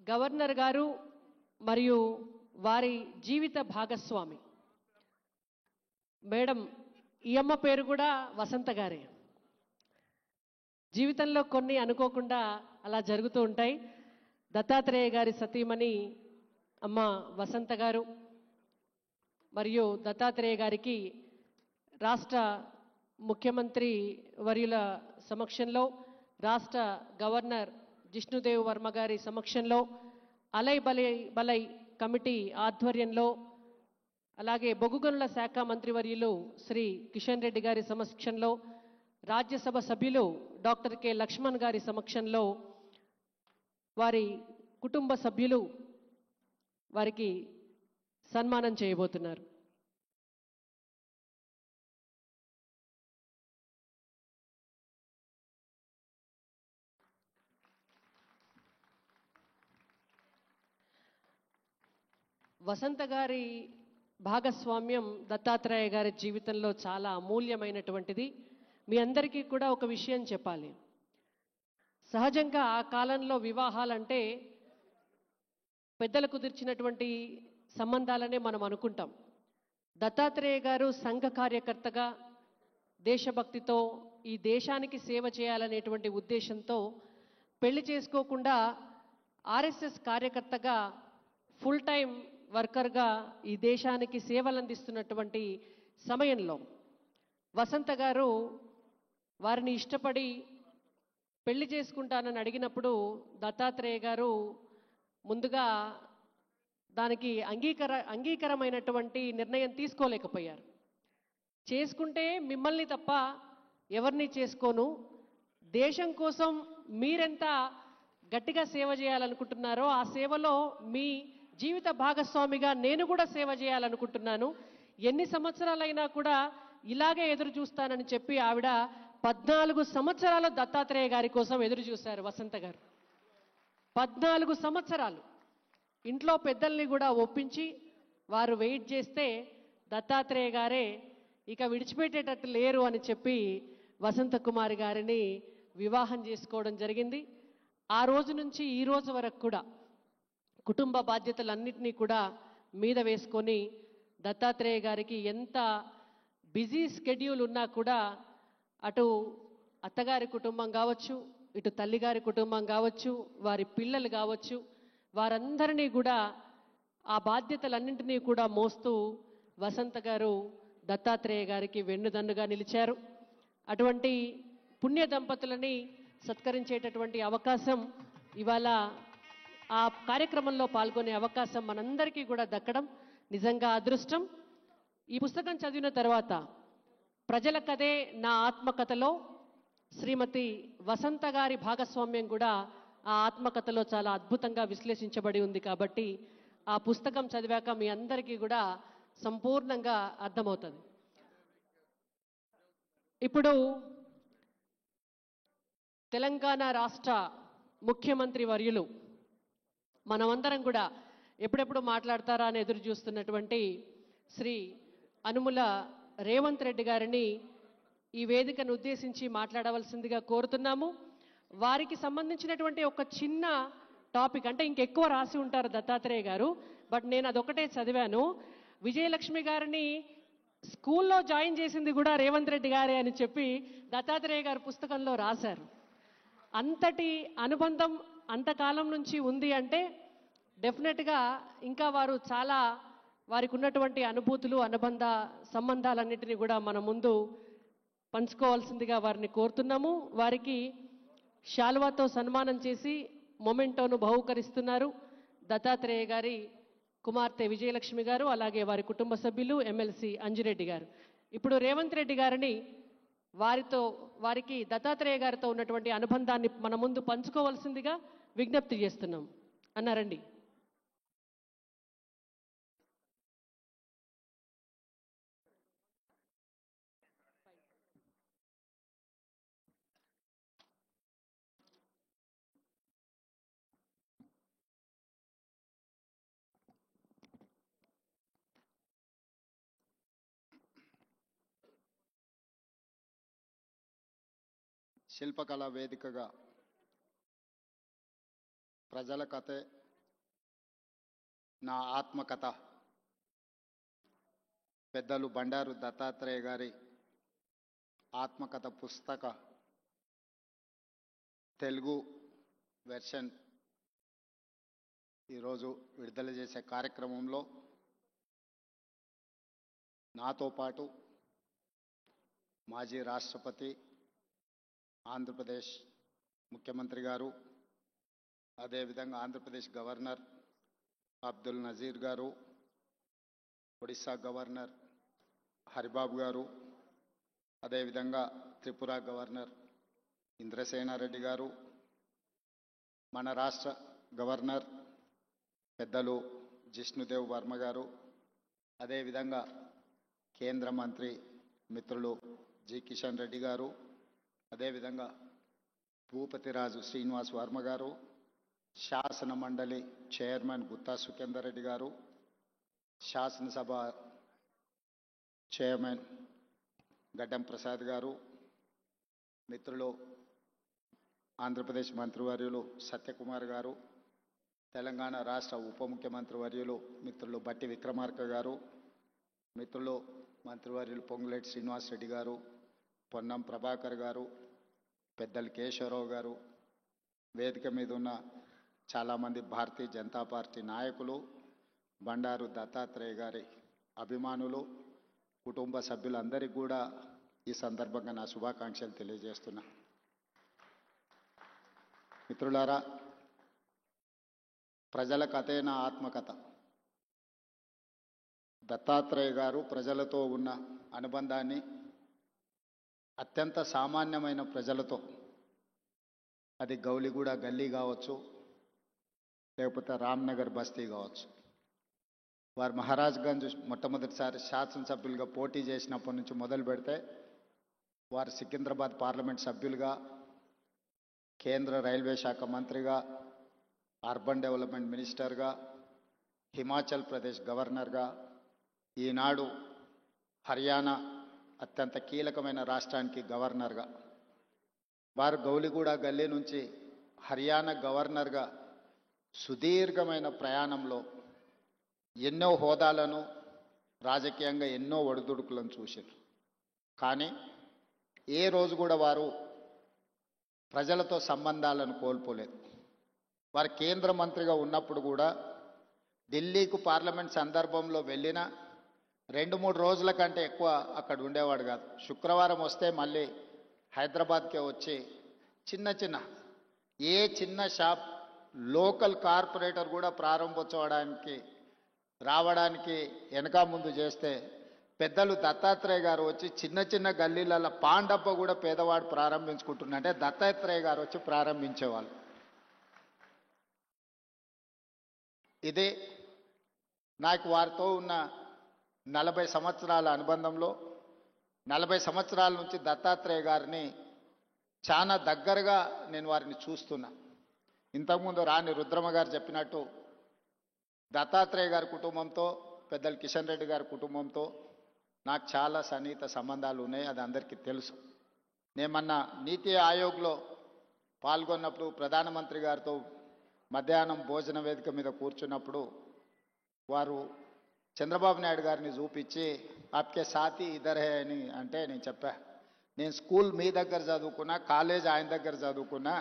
Governor గారు మరియు వారి జీవిత భాగస్వామి మేడం ఈ అమ్మ పేరు కూడా వసంత గారే. జీవితంలో కొన్ని అనుకోకుండా అలా జరుగుతూ ఉంటాయి. దత్తాత్రేయ గారి సతీమణి అమ్మ వసంత గారు మరియు దత్తాత్రేయ గారికి రాష్ట్ర ముఖ్యమంత్రి వర్యుల సమక్షంలో, రాష్ట్ర గవర్నర్ జిష్ణుదేవ్ వర్మ గారి సమక్షంలో, అలై బలై కమిటీ ఆధ్వర్యంలో, అలాగే బొగ్గు గనుల శాఖ మంత్రివర్యులు శ్రీ కిషన్ రెడ్డి గారి సమక్షంలో, రాజ్యసభ సభ్యులు డాక్టర్ కె లక్ష్మణ్ గారి సమక్షంలో, వారి కుటుంబ సభ్యులు వారికి సన్మానం చేయబోతున్నారు. వసంత గారి భాగస్వామ్యం దత్తాత్రేయ గారి జీవితంలో చాలా అమూల్యమైనటువంటిది. మీ అందరికీ కూడా ఒక విషయం చెప్పాలి. సహజంగా ఆ కాలంలో వివాహాలంటే పెద్దలు కుదిర్చినటువంటి సంబంధాలనే మనం అనుకుంటాం. దత్తాత్రేయ గారు సంఘ కార్యకర్తగా దేశభక్తితో ఈ దేశానికి సేవ చేయాలనేటువంటి ఉద్దేశంతో పెళ్లి చేసుకోకుండా ఆర్ఎస్ఎస్ కార్యకర్తగా ఫుల్ టైం వర్కర్గా ఈ దేశానికి సేవలు అందిస్తున్నటువంటి సమయంలో వసంత గారు వారిని ఇష్టపడి పెళ్లి చేసుకుంటానని అడిగినప్పుడు దత్తాత్రేయ గారు ముందుగా దానికి అంగీకారమైనటువంటి నిర్ణయం తీసుకోలేకపోయారు. చేసుకుంటే మిమ్మల్ని తప్ప ఎవరిని చేసుకోను, దేశం కోసం మీరెంత గట్టిగా సేవ చేయాలనుకుంటున్నారో ఆ సేవలో మీ జీవిత భాగస్వామిగా నేను కూడా సేవ చేయాలనుకుంటున్నాను, ఎన్ని సంవత్సరాలైనా కూడా ఇలాగే ఎదురు చూస్తానని చెప్పి ఆవిడ 14 సంవత్సరాలు దత్తాత్రేయ గారి కోసం ఎదురు చూశారు. వసంత గారు 14 సంవత్సరాలు ఇంట్లో పెద్దల్ని కూడా ఒప్పించి వారు వెయిట్ చేస్తే దత్తాత్రేయ గారే ఇక విడిచిపెట్టేటట్టు లేరు అని చెప్పి వసంత కుమారి గారిని వివాహం చేసుకోవడం జరిగింది. ఆ రోజు నుంచి ఈ రోజు వరకు కూడా కుటుంబ బాధ్యతలన్నింటినీ కూడా మీద వేసుకొని దత్తాత్రేయ గారికి ఎంత బిజీ స్కెడ్యూల్ ఉన్నా కూడా అటు అత్తగారి కుటుంబం కావచ్చు, ఇటు తల్లిగారి కుటుంబం కావచ్చు, వారి పిల్లలు కావచ్చు, వారందరినీ కూడా ఆ బాధ్యతలన్నింటినీ కూడా మోస్తూ వసంత గారు దత్తాత్రేయ గారికి వెన్నుదన్నుగా నిలిచారు. అటువంటి పుణ్య దంపతులని సత్కరించేటటువంటి అవకాశం ఇవాళ ఆ కార్యక్రమంలో పాల్గొనే అవకాశం మనందరికీ కూడా దక్కడం నిజంగా అదృష్టం. ఈ పుస్తకం చదివిన తర్వాత ప్రజల కథే నా ఆత్మకథలో శ్రీమతి వసంత గారి భాగస్వామ్యం కూడా ఆ ఆత్మకథలో చాలా అద్భుతంగా విశ్లేషించబడి ఉంది. కాబట్టి ఆ పుస్తకం చదివాక మీ అందరికీ కూడా సంపూర్ణంగా అర్థమవుతుంది. ఇప్పుడు తెలంగాణ రాష్ట్ర ముఖ్యమంత్రి వర్యులు మనమందరం కూడా ఎప్పుడెప్పుడు మాట్లాడతారా అని ఎదురు చూస్తున్నటువంటి శ్రీ అనుముల రేవంత్ రెడ్డి గారిని ఈ వేదికను ఉద్దేశించి మాట్లాడవలసిందిగా కోరుతున్నాము. వారికి సంబంధించినటువంటి ఒక చిన్న టాపిక్, అంటే ఇంకెక్కువ రాసి ఉంటారు దత్తాత్రేయ గారు, బట్ నేను అదొకటే చదివాను. విజయలక్ష్మి గారిని స్కూల్లో జాయిన్ చేసింది కూడా రేవంత్ రెడ్డి గారే అని చెప్పి దత్తాత్రేయ గారు పుస్తకంలో రాశారు. అంతటి అనుబంధం అంతకాలం నుంచి ఉంది అంటే డెఫినెట్గా ఇంకా వారు చాలా వారికి ఉన్నటువంటి అనుభూతులు, అనుబంధ సంబంధాలన్నింటినీ కూడా మన ముందు పంచుకోవాల్సిందిగా వారిని కోరుతున్నాము. వారికి శాలువాతో సన్మానం చేసి మొమెంటోను బహుకరిస్తున్నారు దత్తాత్రేయ గారి కుమార్తె విజయలక్ష్మి గారు, అలాగే వారి కుటుంబ సభ్యులు ఎమ్మెల్సీ అంజిరెడ్డి గారు. ఇప్పుడు రేవంత్ రెడ్డి గారిని వారికి దత్తాత్రేయ గారితో ఉన్నటువంటి అనుబంధాన్ని మన ముందు పంచుకోవాల్సిందిగా విజ్ఞప్తి చేస్తున్నాం. అన్నారండి. శిల్పకళా వేదికగా ప్రజల కథే నా ఆత్మకథ పెద్దలు బండారు దత్తాత్రేయ గారి ఆత్మకథ పుస్తక తెలుగు వెర్షన్ ఈరోజు విడుదల చేసే కార్యక్రమంలో నాతో పాటు మాజీ రాష్ట్రపతి ఆంధ్రప్రదేశ్ ముఖ్యమంత్రి గారు, అదేవిధంగా ఆంధ్రప్రదేశ్ గవర్నర్ అబ్దుల్ నజీర్ గారు, ఒడిశా గవర్నర్ హరిబాబు గారు, అదేవిధంగా త్రిపుర గవర్నర్ ఇంద్రసేనారెడ్డి గారు, మన రాష్ట్ర గవర్నర్ పెద్దలు జిష్ణుదేవ్ వర్మ గారు, అదేవిధంగా కేంద్ర మంత్రి మిత్రులు జి కిషన్ రెడ్డి గారు, అదేవిధంగా భూపతిరాజు శ్రీనివాస్ వర్మ గారు, శాసన మండలి చైర్మన్ గుత్తా సుఖేందర్ రెడ్డి గారు, శాసనసభ చైర్మన్ గడ్డం ప్రసాద్ గారు, మిత్రులు ఆంధ్రప్రదేశ్ మంత్రివర్యులు సత్యకుమార్ గారు, తెలంగాణ రాష్ట్ర ఉప ముఖ్యమంత్రి వర్యులు మిత్రులు బట్టి విక్రమార్క గారు, మిత్రులు మంత్రివర్యులు పొంగులేటి శ్రీనివాసరెడ్డి గారు, పొన్నం ప్రభాకర్ గారు, పెద్దలు కేశవరావు గారు, వేదిక మీద ఉన్న చాలామంది భారతీయ జనతా పార్టీ నాయకులు, బండారు దత్తాత్రేయ గారి అభిమానులు, కుటుంబ సభ్యులందరికీ కూడా ఈ సందర్భంగా నా శుభాకాంక్షలు తెలియజేస్తున్నా. మిత్రులారా, ప్రజల కథే నా ఆత్మకథ. దత్తాత్రేయ గారు ప్రజలతో ఉన్న అనుబంధాన్ని అత్యంత సామాన్యమైన ప్రజలతో, అది గౌలిగూడ గల్లీ కావచ్చు, లేకపోతే రామ్నగర్ బస్తీ కావచ్చు, వారు మహారాజ్గంజ్ మొట్టమొదటిసారి శాసనసభ్యులుగా పోటీ చేసినప్పటి నుంచి మొదలు పెడితే వారు సికింద్రాబాద్ పార్లమెంట్ సభ్యులుగా, కేంద్ర రైల్వే శాఖ మంత్రిగా, అర్బన్ డెవలప్మెంట్ మినిస్టర్గా, హిమాచల్ ప్రదేశ్ గవర్నర్గా, ఈనాడు హర్యానా అత్యంత కీలకమైన రాష్ట్రానికి గవర్నర్గా, వారు గౌలిగూడ గల్లీ నుంచి హర్యానా గవర్నర్గా సుదీర్ఘమైన ప్రయాణంలో ఎన్నో హోదాలను, రాజకీయంగా ఎన్నో ఒడిదుడుకులను చూశారు. కానీ ఏ రోజు కూడా వారు ప్రజలతో సంబంధాలను కోల్పోలేదు. వారు కేంద్ర మంత్రిగా ఉన్నప్పుడు కూడా ఢిల్లీకు పార్లమెంట్ సందర్భంలో వెళ్ళిన 2-3 రోజుల కంటే ఎక్కువ అక్కడ ఉండేవాడు కాదు. శుక్రవారం వస్తే మళ్ళీ హైదరాబాద్కే వచ్చి ఏ చిన్న షాప్, లోకల్ కార్పొరేటర్ కూడా ప్రారంభోత్సవానికి రావడానికి వెనక ముందు చేస్తే పెద్దలు దత్తాత్రేయ గారు వచ్చి చిన్న గల్లీలలో పాండప్ప కూడా పేదవాడు ప్రారంభించుకుంటున్నంటే దత్తాత్రేయ గారు వచ్చి ప్రారంభించేవాళ్ళు. ఇదే నాకు వారితో ఉన్న 40 సంవత్సరాల అనుబంధంలో 40 సంవత్సరాల నుంచి దత్తాత్రేయ గారిని చాలా దగ్గరగా నేను వారిని చూస్తున్నా. ఇంతకుముందు రాణి రుద్రమ గారు చెప్పినట్టు దత్తాత్రేయ గారి కుటుంబంతో, పెద్దలు కిషన్ రెడ్డి గారి కుటుంబంతో నాకు చాలా సన్నిహిత సంబంధాలు ఉన్నాయి. అది అందరికీ తెలుసు. నేను మొన్న నీతి ఆయోగ్లో పాల్గొన్నప్పుడు ప్రధానమంత్రి గారితో మధ్యాహ్నం భోజన వేదిక మీద కూర్చున్నప్పుడు వారు చంద్రబాబు నాయుడు గారిని చూపించి ఆప్కే సాథీ ఇద్దర్ హే అని అంటే నేను చెప్పా, నేను స్కూల్ మీ దగ్గర చదువుకున్నా, కాలేజ్ ఆయన దగ్గర చదువుకున్నా,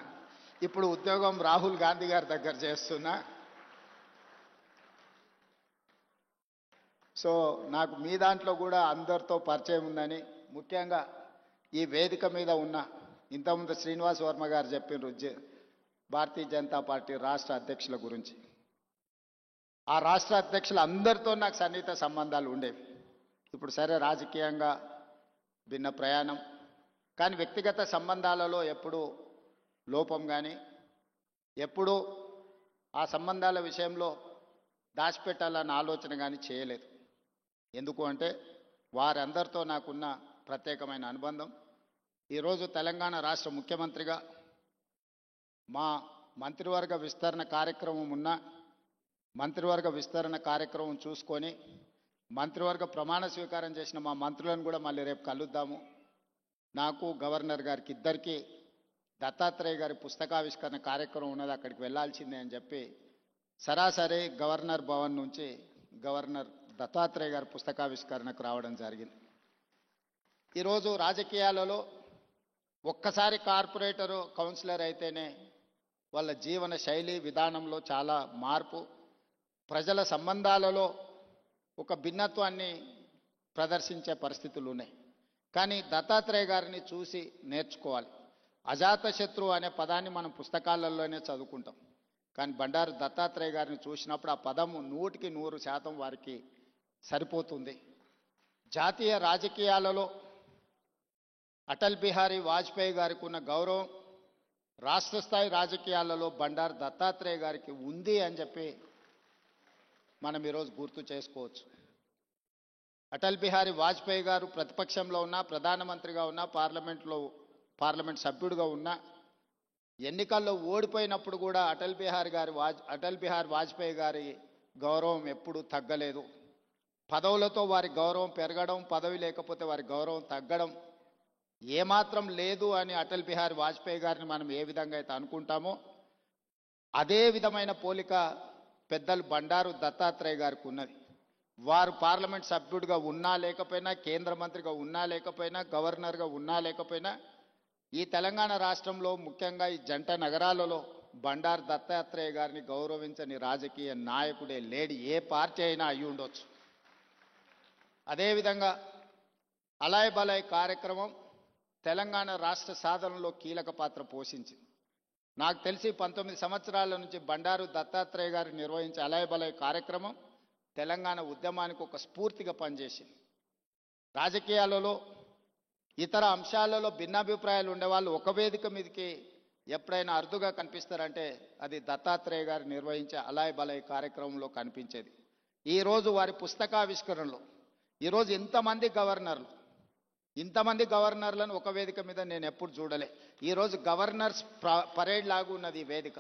ఇప్పుడు ఉద్యోగం రాహుల్ గాంధీ గారి దగ్గర చేస్తున్నా. సో నాకు మీ దాంట్లో కూడా అందరితో పరిచయం ఉందని, ముఖ్యంగా ఈ వేదిక మీద ఉన్న ఇంతకుముందు శ్రీనివాస్ వర్మ గారు చెప్పిన భారతీయ జనతా పార్టీ రాష్ట్ర అధ్యక్షుల గురించి, ఆ రాష్ట్ర అధ్యక్షులు అందరితో నాకు సన్నిహిత సంబంధాలు ఉండేవి. ఇప్పుడు సరే రాజకీయంగా భిన్న ప్రయాణం, కానీ వ్యక్తిగత సంబంధాలలో ఎప్పుడూ లోపం కానీ, ఎప్పుడూ ఆ సంబంధాల విషయంలో దాచిపెట్టాలన్న ఆలోచన కానీ చేయలేదు. ఎందుకు అంటే వారందరితో నాకున్న ప్రత్యేకమైన అనుబంధం. ఈరోజు తెలంగాణ రాష్ట్ర ముఖ్యమంత్రిగా మా మంత్రివర్గ విస్తరణ కార్యక్రమం మంత్రివర్గ విస్తరణ కార్యక్రమం చూసుకొని మంత్రివర్గ ప్రమాణ స్వీకారం చేసిన మా మంత్రులను కూడా మళ్ళీ రేపు కలుద్దాము. నాకు గవర్నర్ గారికి ఇద్దరికీ దత్తాత్రేయ గారి పుస్తకావిష్కరణ కార్యక్రమం ఉన్నది, అక్కడికి వెళ్ళాల్సిందే అని చెప్పి సరాసరి గవర్నర్ భవన్ నుంచి గవర్నర్ దత్తాత్రేయ గారి పుస్తకావిష్కరణకు రావడం జరిగింది. ఈరోజు రాజకీయాలలో ఒక్కసారి కార్పొరేటరు కౌన్సిలర్ అయితేనే వాళ్ళ జీవన శైలి విధానంలో చాలా మార్పు, ప్రజల సంబంధాలలో ఒక భిన్నత్వాన్ని ప్రదర్శించే పరిస్థితులు ఉన్నాయి. కానీ దత్తాత్రేయ గారిని చూసి నేర్చుకోవాలి. అజాతశత్రువు అనే పదాన్ని మనం పుస్తకాలలోనే చదువుకుంటాం. కానీ బండారు దత్తాత్రేయ గారిని చూసినప్పుడు ఆ పదము 100% వారికి సరిపోతుంది. జాతీయ రాజకీయాలలో అటల్ బిహారీ వాజ్పేయి గారికి ఉన్న గౌరవం రాష్ట్ర స్థాయి రాజకీయాలలో బండారు దత్తాత్రేయ గారికి ఉంది అని చెప్పి మనం ఈరోజు గుర్తు చేసుకోవచ్చు. అటల్ బిహారీ వాజ్పేయి గారు ప్రతిపక్షంలో ఉన్నా, ప్రధానమంత్రిగా ఉన్నా, పార్లమెంట్ సభ్యుడిగా ఉన్నా, ఎన్నికల్లో ఓడిపోయినప్పుడు కూడా అటల్ బిహారీ వాజ్పేయి గారి గౌరవం ఎప్పుడూ తగ్గలేదు. పదవులతో వారి గౌరవం పెరగడం, పదవి లేకపోతే వారి గౌరవం తగ్గడం ఏమాత్రం లేదు అని అటల్ బిహారీ వాజ్పేయి గారిని మనం ఏ విధంగా అయితే అనుకుంటామో అదే విధమైన పోలిక పెద్దలు బండారు దత్తాత్రేయ గారికి ఉన్నది. వారు పార్లమెంట్ సభ్యుడిగా ఉన్నా లేకపోయినా, కేంద్ర మంత్రిగా ఉన్నా లేకపోయినా, గవర్నర్గా ఉన్నా లేకపోయినా, ఈ తెలంగాణ రాష్ట్రంలో ముఖ్యంగా ఈ జంట నగరాలలో బండారు దత్తాత్రేయ గారిని గౌరవించని రాజకీయ నాయకుడే లేడి, ఏ పార్టీ అయినా అయి ఉండొచ్చు. అదేవిధంగా అలాయ్ బలాయ్ కార్యక్రమం తెలంగాణ రాష్ట్ర సాధనలో కీలక పాత్ర పోషించింది. నాకు తెలిసి 19 సంవత్సరాల నుంచి బండారు దత్తాత్రేయ గారు నిర్వహించే అలాయ్ బలాయ్ కార్యక్రమం తెలంగాణ ఉద్యమానికి ఒక స్ఫూర్తిగా పనిచేసింది. రాజకీయాలలో ఇతర అంశాలలో భిన్నాభిప్రాయాలు ఉండేవాళ్ళు ఒక వేదిక మీదకి ఎప్పుడైనా అరుదుగా కనిపిస్తారంటే అది దత్తాత్రేయ గారు నిర్వహించే అలాయ్ బలాయ్ కార్యక్రమంలో కనిపించేది. ఈరోజు వారి పుస్తకావిష్కరణలో ఈరోజు ఇంతమంది గవర్నర్లను ఒక వేదిక మీద నేను ఎప్పుడు చూడలే. ఈరోజు గవర్నర్స్ పరేడ్ లాగా ఉన్నది ఈ వేదిక.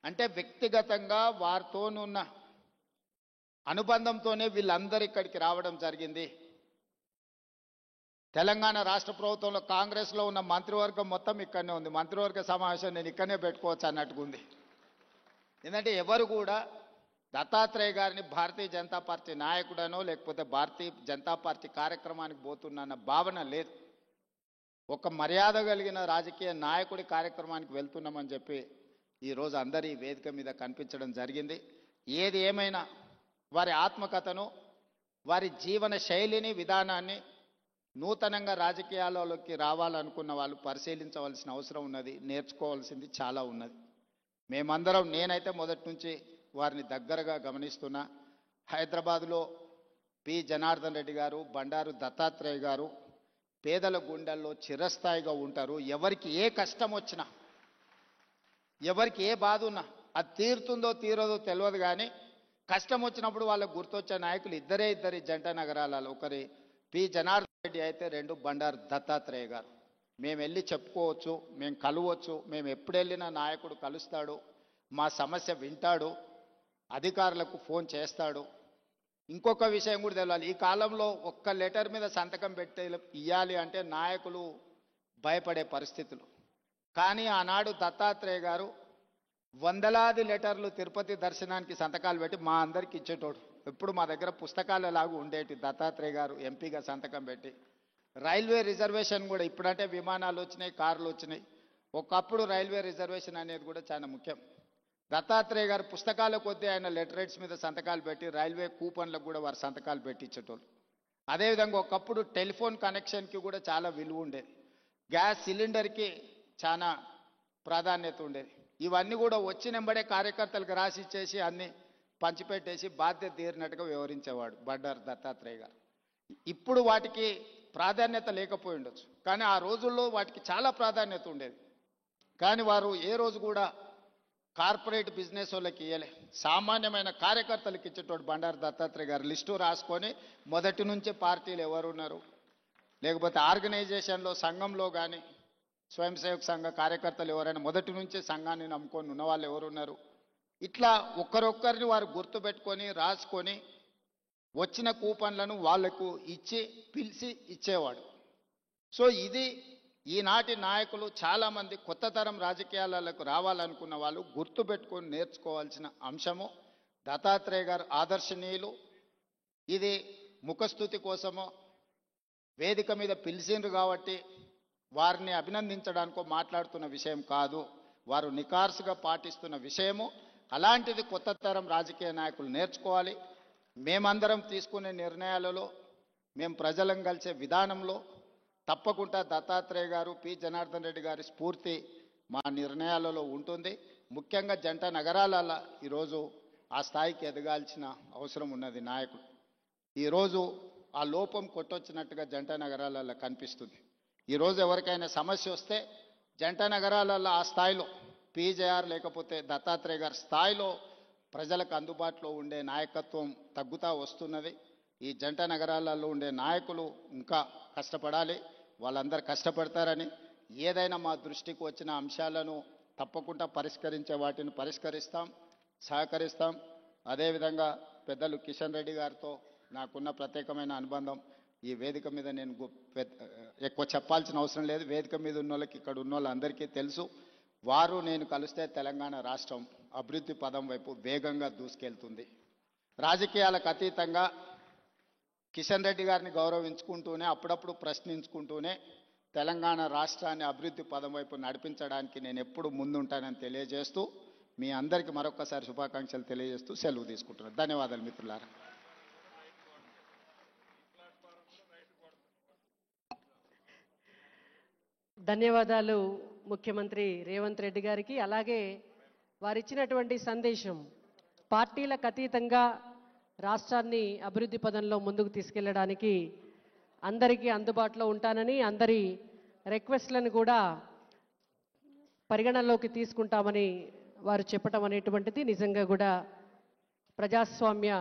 అంటే వ్యక్తిగతంగా వారితోనున్న అనుబంధంతోనే వీళ్ళందరూ ఇక్కడికి రావడం జరిగింది. తెలంగాణ రాష్ట్ర ప్రభుత్వంలో కాంగ్రెస్లో ఉన్న మంత్రివర్గం మొత్తం ఇక్కడనే ఉంది. మంత్రివర్గ సమావేశం నేను ఇక్కడనే పెట్టుకోవచ్చు అన్నట్టుగా ఉంది. ఎందుకంటే ఎవరు కూడా దత్తాత్రేయ గారిని భారతీయ జనతా పార్టీ నాయకుడనో లేకపోతే భారతీయ జనతా పార్టీ కార్యక్రమానికి పోతున్న భావన లేదు. ఒక మర్యాద కలిగిన రాజకీయ నాయకుడి కార్యక్రమానికి వెళ్తున్నామని చెప్పి ఈరోజు అందరి వేదిక మీద కనిపించడం జరిగింది. ఏది ఏమైనా వారి ఆత్మకథను, వారి జీవన శైలిని, విధానాన్ని నూతనంగా రాజకీయాలలోకి రావాలనుకున్న వాళ్ళు పరిశీలించవలసిన అవసరం ఉన్నది. నేర్చుకోవాల్సింది చాలా ఉన్నది. మేమందరం, నేనైతే మొదటి నుంచి వారిని దగ్గరగా గమనిస్తున్నా. హైదరాబాదులో పి జనార్దన్ రెడ్డి గారు, బండారు దత్తాత్రేయ గారు పేదల గుండెల్లో చిరస్థాయిగా ఉంటారు. ఎవరికి ఏ కష్టం వచ్చినా, ఎవరికి ఏ బాధ ఉన్నా అది తీరుతుందో తీరదో తెలియదు, కానీ కష్టం వచ్చినప్పుడు వాళ్ళకు గుర్తొచ్చే నాయకులు ఇద్దరి జంట నగరాలలో. ఒకరి పి జనార్దన్ రెడ్డి అయితే, రెండు బండారు దత్తాత్రేయ గారు. మేము వెళ్ళి చెప్పుకోవచ్చు, మేము కలవచ్చు, మేము ఎప్పుడు వెళ్ళినా నాయకుడు కలుస్తాడు, మా సమస్య వింటాడు, అధికారులకు ఫోన్ చేస్తాడు. ఇంకొక విషయం కూడా తెలియాలి, ఈ కాలంలో ఒక్క లెటర్ మీద సంతకం ఇవ్వాలి అంటే నాయకులు భయపడే పరిస్థితులు. కానీ ఆనాడు దత్తాత్రేయ గారు వందలాది లెటర్లు తిరుపతి దర్శనానికి సంతకాలు పెట్టి మా అందరికి ఇచ్చేటోడు. ఎప్పుడు మా దగ్గర పుస్తకాలలాగా ఉండేటి. దత్తాత్రేయ గారు ఎంపీగా సంతకం పెట్టి రైల్వే రిజర్వేషన్ కూడా, ఇప్పుడంటే విమానాలు వచ్చినాయి, కార్లు వచ్చినాయి, ఒకప్పుడు రైల్వే రిజర్వేషన్ అనేది కూడా చాలా ముఖ్యం. దత్తాత్రేయ గారు పుస్తకాల కొద్దీ ఆయన లెటరేట్స్ మీద సంతకాలు పెట్టి రైల్వే కూపన్లకు కూడా వారు సంతకాలు పెట్టించేటోళ్ళు. అదేవిధంగా ఒకప్పుడు టెలిఫోన్ కనెక్షన్కి కూడా చాలా విలువ ఉండేది. గ్యాస్ సిలిండర్కి చాలా ప్రాధాన్యత ఉండేది. ఇవన్నీ కూడా వచ్చినెంబడే కార్యకర్తలకు రాసి ఇచ్చేసి అన్ని పంచిపెట్టేసి బాధ్యత తీరినట్టుగా వివరించేవాడు బండారు దత్తాత్రేయ గారు. ఇప్పుడు వాటికి ప్రాధాన్యత లేకపోయి ఉండొచ్చు, కానీ ఆ రోజుల్లో వాటికి చాలా ప్రాధాన్యత ఉండేది. కానీ వారు ఏ రోజు కూడా కార్పొరేట్ బిజినెస్ వాళ్ళకి ఇవ్వలే, సామాన్యమైన కార్యకర్తలకు ఇచ్చేటోడు బండారు దత్తాత్రేయ గారు. లిస్టు రాసుకొని మొదటి నుంచే పార్టీలు ఎవరున్నారు, లేకపోతే ఆర్గనైజేషన్లో సంఘంలో కానీ స్వయం సేవక సంఘ కార్యకర్తలు ఎవరైనా మొదటి నుంచే సంఘాన్ని నమ్ముకొని ఉన్నవాళ్ళు ఎవరున్నారు, ఇట్లా ఒక్కరొక్కరిని వారు గుర్తుపెట్టుకొని రాసుకొని వచ్చిన కూపన్లను వాళ్లకు ఇచ్చి పిలిచి ఇచ్చేవాడు. సో ఇది ఈనాటి నాయకులు చాలామంది కొత్త తరం రాజకీయాలకు రావాలనుకున్న వాళ్ళు గుర్తుపెట్టుకొని నేర్చుకోవాల్సిన అంశము దత్తాత్రేయ గారు ఆదర్శనీయులు. ఇది ముఖస్థుతి కోసమో వేదిక మీద పిలిచిండ్రు కాబట్టి వారిని అభినందించడానికో మాట్లాడుతున్న విషయం కాదు. వారు నికార్సుగా పాటిస్తున్న విషయము. అలాంటిది కొత్త తరం రాజకీయ నాయకులు నేర్చుకోవాలి. మేమందరం తీసుకునే నిర్ణయాలలో, మేము ప్రజలను కలిసే విధానంలో తప్పకుండా దత్తాత్రేయ గారు, పి జనార్దన్ రెడ్డి గారి స్ఫూర్తి మా నిర్ణయాలలో ఉంటుంది. ముఖ్యంగా జంట నగరాలలో ఈరోజు ఆ స్థాయికి ఎదగాల్సిన అవసరం ఉన్నది నాయకులు. ఈరోజు ఆ లోపం కొట్టొచ్చినట్టుగా జంట నగరాలలో కనిపిస్తుంది. ఈరోజు ఎవరికైనా సమస్య వస్తే జంట నగరాలలో ఆ స్థాయిలో పీజేఆర్ లేకపోతే దత్తాత్రేయ గారి స్థాయిలో ప్రజలకు అందుబాటులో ఉండే నాయకత్వం తగ్గుతూ వస్తున్నది. ఈ జంట నగరాలలో ఉండే నాయకులు ఇంకా కష్టపడాలి. వాళ్ళందరూ కష్టపడతారని, ఏదైనా మా దృష్టికి వచ్చిన అంశాలను తప్పకుండా పరిష్కరించే వాటిని పరిష్కరిస్తాం, సహకరిస్తాం. అదేవిధంగా పెద్దలు కిషన్ రెడ్డి గారితో నాకున్న ప్రత్యేకమైన అనుబంధం ఈ వేదిక మీద నేను ఎక్కువ చెప్పాల్సిన అవసరం లేదు. వేదిక మీద ఉన్న వాళ్ళకి, ఇక్కడ ఉన్న వాళ్ళందరికీ తెలుసు. వారు నేను కలిస్తే తెలంగాణ రాష్ట్రం అభివృద్ధి పదం వైపు వేగంగా దూసుకెళ్తుంది. రాజకీయాలకు అతీతంగా కిషన్ రెడ్డి గారిని గౌరవించుకుంటూనే, అప్పుడప్పుడు ప్రశ్నించుకుంటూనే తెలంగాణ రాష్ట్రాన్ని అభివృద్ధి పదం వైపు నడిపించడానికి నేను ఎప్పుడు ముందుంటానని తెలియజేస్తూ మీ అందరికీ మరొకసారి శుభాకాంక్షలు తెలియజేస్తూ సెలవు తీసుకుంటున్నాను. ధన్యవాదాలు మిత్రులారా. ధన్యవాదాలు ముఖ్యమంత్రి రేవంత్ రెడ్డి గారికి. అలాగే వారిచ్చినటువంటి సందేశం పార్టీలకు అతీతంగా రాష్ట్రాన్ని అభివృద్ధి పదంలో ముందుకు తీసుకెళ్లడానికి అందరికీ అందుబాటులో ఉంటానని, అందరి రిక్వెస్ట్లను కూడా పరిగణనలోకి తీసుకుంటామని వారు చెప్పడం అనేటువంటిది నిజంగా కూడా ప్రజాస్వామ్య